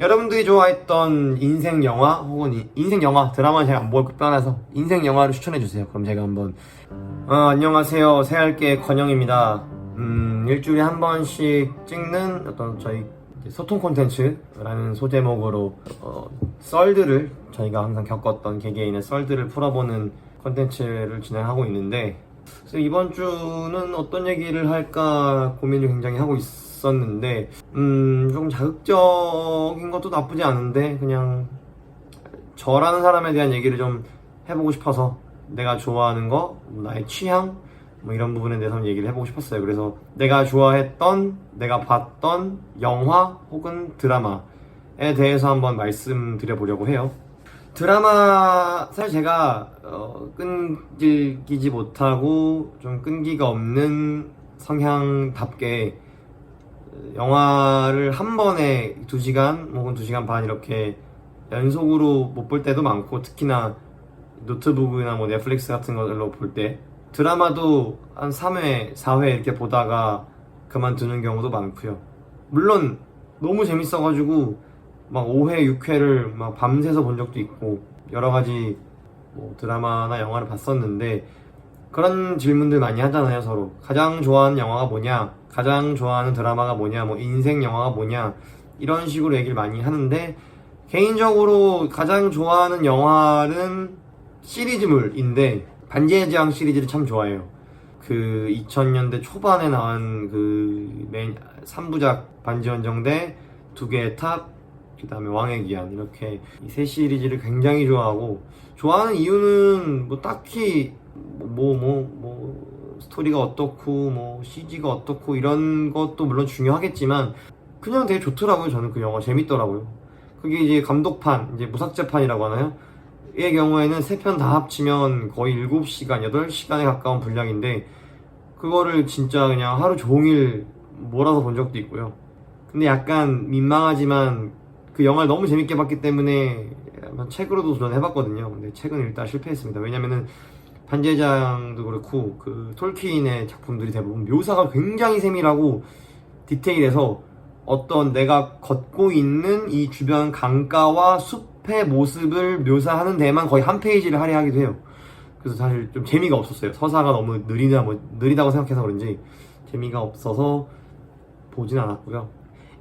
여러분들이 좋아했던 인생 영화 혹은 인생 영화 드라마는 제가 안 볼 것 떠나서 인생 영화를 추천해주세요. 그럼 제가 한번 안녕하세요, 새알게 건영입니다. 일주일에 한 번씩 찍는 어떤 저희 소통 콘텐츠라는 소제목으로 썰들을 저희가 항상 겪었던 개개인의 썰들을 풀어보는 콘텐츠를 진행하고 있는데, 그래서 이번 주는 어떤 얘기를 할까 고민을 굉장히 하고 있었는데 조금 자극적인 것도 나쁘지 않은데 그냥 저라는 사람에 대한 얘기를 좀 해보고 싶어서, 내가 좋아하는 거, 나의 취향 뭐 이런 부분에 대해서 한번 얘기를 해보고 싶었어요. 그래서 내가 좋아했던, 내가 봤던 영화 혹은 드라마에 대해서 한번 말씀드려보려고 해요. 드라마 사실 제가 끈질기지 못하고 좀 끈기가 없는 성향답게 영화를 한 번에 2시간 혹은 2시간 반 이렇게 연속으로 못 볼 때도 많고, 특히나 노트북이나 뭐 넷플릭스 같은 걸로 볼 때 드라마도 한 3회, 4회 이렇게 보다가 그만두는 경우도 많고요. 물론 너무 재밌어가지고 막 5회, 6회를 막 밤새서 본 적도 있고 여러 가지 뭐 드라마나 영화를 봤었는데, 그런 질문들 많이 하잖아요, 서로. 가장 좋아하는 영화가 뭐냐, 가장 좋아하는 드라마가 뭐냐, 뭐 인생 영화가 뭐냐, 이런 식으로 얘기를 많이 하는데, 개인적으로 가장 좋아하는 영화는 시리즈물인데 반지의 제왕 시리즈를 참 좋아해요. 그 2000년대 초반에 나온 그 메인 3부작 반지원정대, 2개의 탑, 그 다음에 왕의 기한, 이렇게 이 세 시리즈를 굉장히 좋아하고, 좋아하는 이유는 뭐 딱히 스토리가 어떻고 뭐 CG가 어떻고 이런 것도 물론 중요하겠지만 그냥 되게 좋더라고요. 저는 그 영화 재밌더라고요. 그게 이제 감독판, 이제 무삭제판이라고 하나요? 의 경우에는 3편 다 합치면 거의 7시간, 8시간에 가까운 분량인데 그거를 진짜 그냥 하루 종일 몰아서 본 적도 있고요. 근데 약간 민망하지만 그 영화를 너무 재밌게 봤기 때문에 책으로도 도전해봤거든요. 근데 책은 일단 실패했습니다. 왜냐면은 반지의 제왕도 그렇고 그 톨키인의 작품들이 대부분 묘사가 굉장히 세밀하고 디테일해서 어떤 내가 걷고 있는 이 주변 강가와 숲의 모습을 묘사하는 데만 거의 한 페이지를 할애하기도 해요. 그래서 사실 좀 재미가 없었어요. 서사가 너무 느리다고 생각해서 그런지 재미가 없어서 보진 않았고요.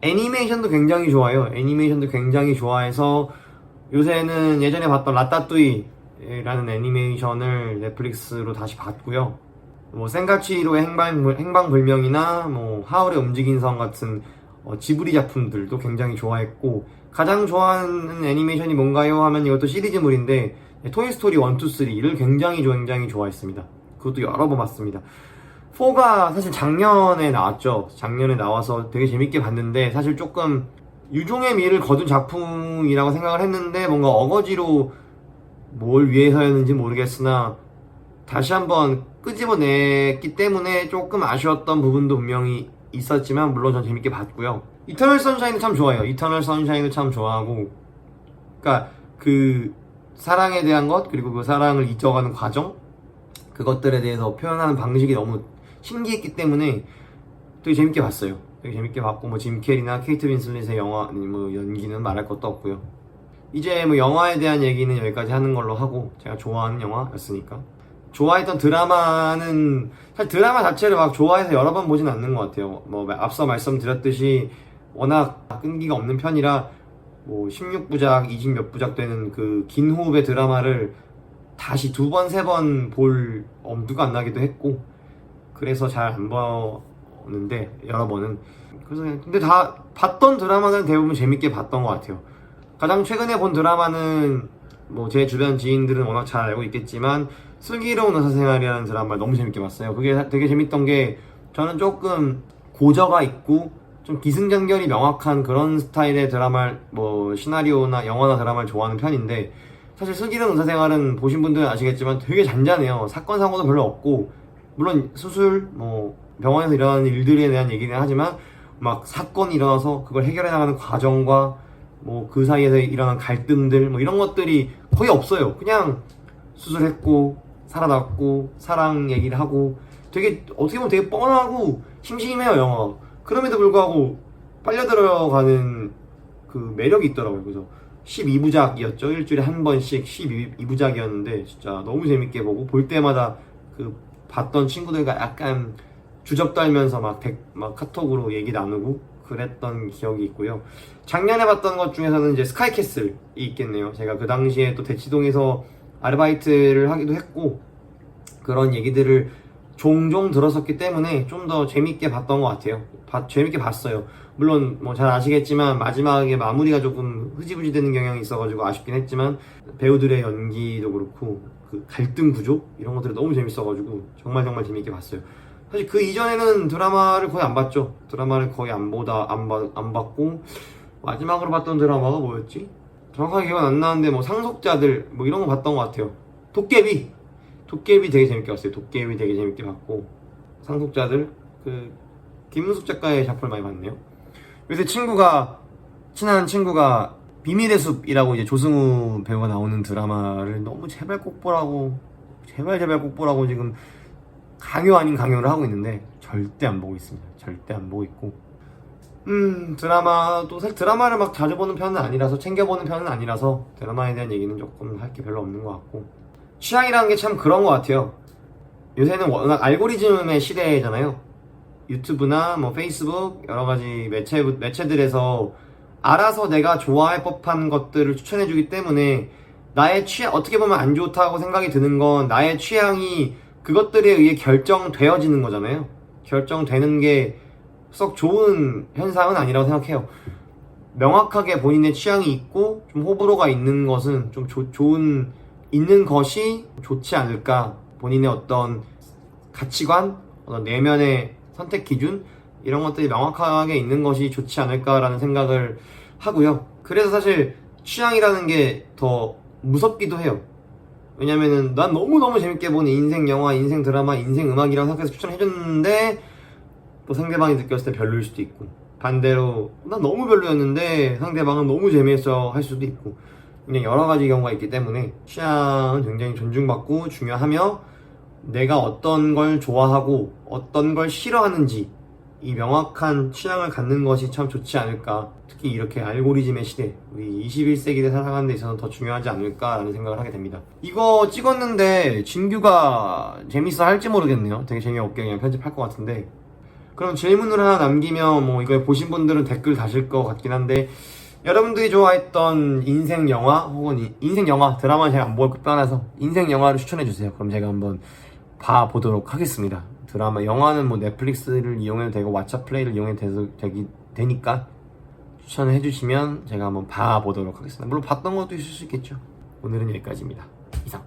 애니메이션도 굉장히 좋아요. 애니메이션도 굉장히 좋아해서 요새는 예전에 봤던 라따뚜이라는 애니메이션을 넷플릭스로 다시 봤고요. 뭐 센가치히로의 행방불명이나 뭐 하울의 움직이는 성 같은 지브리 작품들도 굉장히 좋아했고, 가장 좋아하는 애니메이션이 뭔가요? 하면 이것도 시리즈물인데 토이스토리 1, 2, 3를 굉장히 좋아했습니다. 그것도 여러 번 봤습니다. 4가 사실 작년에 나왔죠. 작년에 나와서 되게 재밌게 봤는데 사실 조금 유종의 미를 거둔 작품이라고 생각을 했는데 뭔가 어거지로 뭘 위해서였는지 모르겠으나 다시 한번 끄집어냈기 때문에 조금 아쉬웠던 부분도 분명히 있었지만 물론 전 재밌게 봤고요. 이터널 선샤인도 참 좋아해요. 이터널 선샤인도 참 좋아하고, 그러니까 그 사랑에 대한 것, 그리고 그 사랑을 잊어가는 과정, 그것들에 대해서 표현하는 방식이 너무 신기했기 때문에 되게 재밌게 봤어요. 되게 재밌게 봤고, 뭐 짐 캐리나 케이트 윈슬릿의 영화, 뭐 연기는 말할 것도 없고요. 이제 뭐 영화에 대한 얘기는 여기까지 하는 걸로 하고, 제가 좋아하는 영화였으니까. 좋아했던 드라마는 사실 드라마 자체를 막 좋아해서 여러 번 보진 않는 것 같아요. 뭐 앞서 말씀드렸듯이 워낙 끈기가 없는 편이라 뭐 16부작, 20 몇 부작 되는 그 긴 호흡의 드라마를 다시 2번, 3번 볼 엄두가 안 나기도 했고, 그래서 잘 안 보는데 여러 번은. 그래서 근데 다 봤던 드라마는 대부분 재밌게 봤던 것 같아요. 가장 최근에 본 드라마는 뭐 제 주변 지인들은 워낙 잘 알고 있겠지만 슬기로운 의사생활이라는 드라마를 너무 재밌게 봤어요. 그게 되게 재밌던 게, 저는 조금 고저가 있고 좀 기승전결이 명확한 그런 스타일의 드라마, 뭐 시나리오나 영화나 드라마를 좋아하는 편인데, 사실 슬기로운 의사생활은 보신 분들은 아시겠지만 되게 잔잔해요. 사건 사고도 별로 없고, 물론 수술, 뭐 병원에서 일어나는 일들에 대한 얘기는 하지만 막 사건이 일어나서 그걸 해결해 나가는 과정과 뭐 그 사이에서 일어난 갈등들, 뭐 이런 것들이 거의 없어요. 그냥 수술했고 살아났고 사랑 얘기를 하고, 되게 어떻게 보면 되게 뻔하고 심심해요, 영화가. 그럼에도 불구하고 빨려 들어가는 그 매력이 있더라고요. 그래서 12부작이었죠. 일주일에 한 번씩 12부작이었는데 진짜 너무 재밌게 보고, 볼 때마다 그 봤던 친구들과 약간 주접 떨면서 막 카톡으로 얘기 나누고 그랬던 기억이 있고요. 작년에 봤던 것 중에서는 이제 스카이캐슬이 있겠네요. 제가 그 당시에 또 대치동에서 아르바이트를 하기도 했고 그런 얘기들을 종종 들었었기 때문에 좀 더 재밌게 봤던 것 같아요. 재밌게 봤어요. 물론 뭐 잘 아시겠지만 마지막에 마무리가 조금 흐지부지 되는 경향이 있어가지고 아쉽긴 했지만, 배우들의 연기도 그렇고 그 갈등 구조 이런 것들이 너무 재밌어가지고 정말 재밌게 봤어요. 사실 그 이전에는 드라마를 거의 안 봤죠. 드라마를 거의 안 봤고, 마지막으로 봤던 드라마가 뭐였지? 정확하게 기억은 안 나는데 뭐 상속자들 뭐 이런 거 봤던 것 같아요. 도깨비 되게 재밌게 봤어요. 도깨비 되게 재밌게 봤고, 상속자들 그 김문숙 작가의 작품을 많이 봤네요. 요새 친한 친구가 비밀의 숲이라고 이제 조승우 배우가 나오는 드라마를 너무 제발 꼭 보라고 지금 강요 아닌 강요를 하고 있는데 절대 안 보고 있습니다. 절대 안 보고 있고, 드라마도 사실 드라마를 막 자주 보는 편은 아니라서, 챙겨보는 편은 아니라서 드라마에 대한 얘기는 조금 할 게 별로 없는 것 같고, 취향이라는 게 참 그런 것 같아요. 요새는 워낙 알고리즘의 시대잖아요. 유튜브나 뭐 페이스북 여러 가지 매체들에서 알아서 내가 좋아할 법한 것들을 추천해주기 때문에, 나의 취향, 어떻게 보면 안 좋다고 생각이 드는 건 나의 취향이 그것들에 의해 결정되어지는 거잖아요. 결정되는 게 썩 좋은 현상은 아니라고 생각해요. 명확하게 본인의 취향이 있고 좀 호불호가 있는 것은 좀 있는 것이 좋지 않을까. 본인의 어떤 가치관, 어떤 내면의 선택 기준, 이런 것들이 명확하게 있는 것이 좋지 않을까라는 생각을 하고요. 그래서 사실 취향이라는 게 더 무섭기도 해요. 왜냐면은 난 너무 재밌게 본 인생 영화, 인생 드라마, 인생 음악이라고 생각해서 추천해줬는데 또 상대방이 느꼈을 때 별로일 수도 있고, 반대로 난 너무 별로였는데 상대방은 너무 재미있어 할 수도 있고, 그냥 여러 가지 경우가 있기 때문에 취향은 굉장히 존중받고 중요하며, 내가 어떤 걸 좋아하고 어떤 걸 싫어하는지 이 명확한 취향을 갖는 것이 참 좋지 않을까. 특히 이렇게 알고리즘의 시대, 우리 21세기를 살아가는 데 있어서 더 중요하지 않을까라는 생각을 하게 됩니다. 이거 찍었는데 진규가 재밌어 할지 모르겠네요. 되게 재미없게 그냥 편집할 것 같은데, 그럼 질문을 하나 남기면 뭐 이걸 보신 분들은 댓글 다실 것 같긴 한데, 여러분들이 좋아했던 인생 영화 혹은 인생 영화, 드라마는 제가 안 보고 떠나서 인생 영화를 추천해주세요. 그럼 제가 한번 봐보도록 하겠습니다. 드라마, 영화는 뭐 넷플릭스를 이용해도 되고 왓챠 플레이를 이용해도 되니까 추천을 해주시면 제가 한번 봐보도록 하겠습니다. 물론 봤던 것도 있을 수 있겠죠. 오늘은 여기까지입니다. 이상.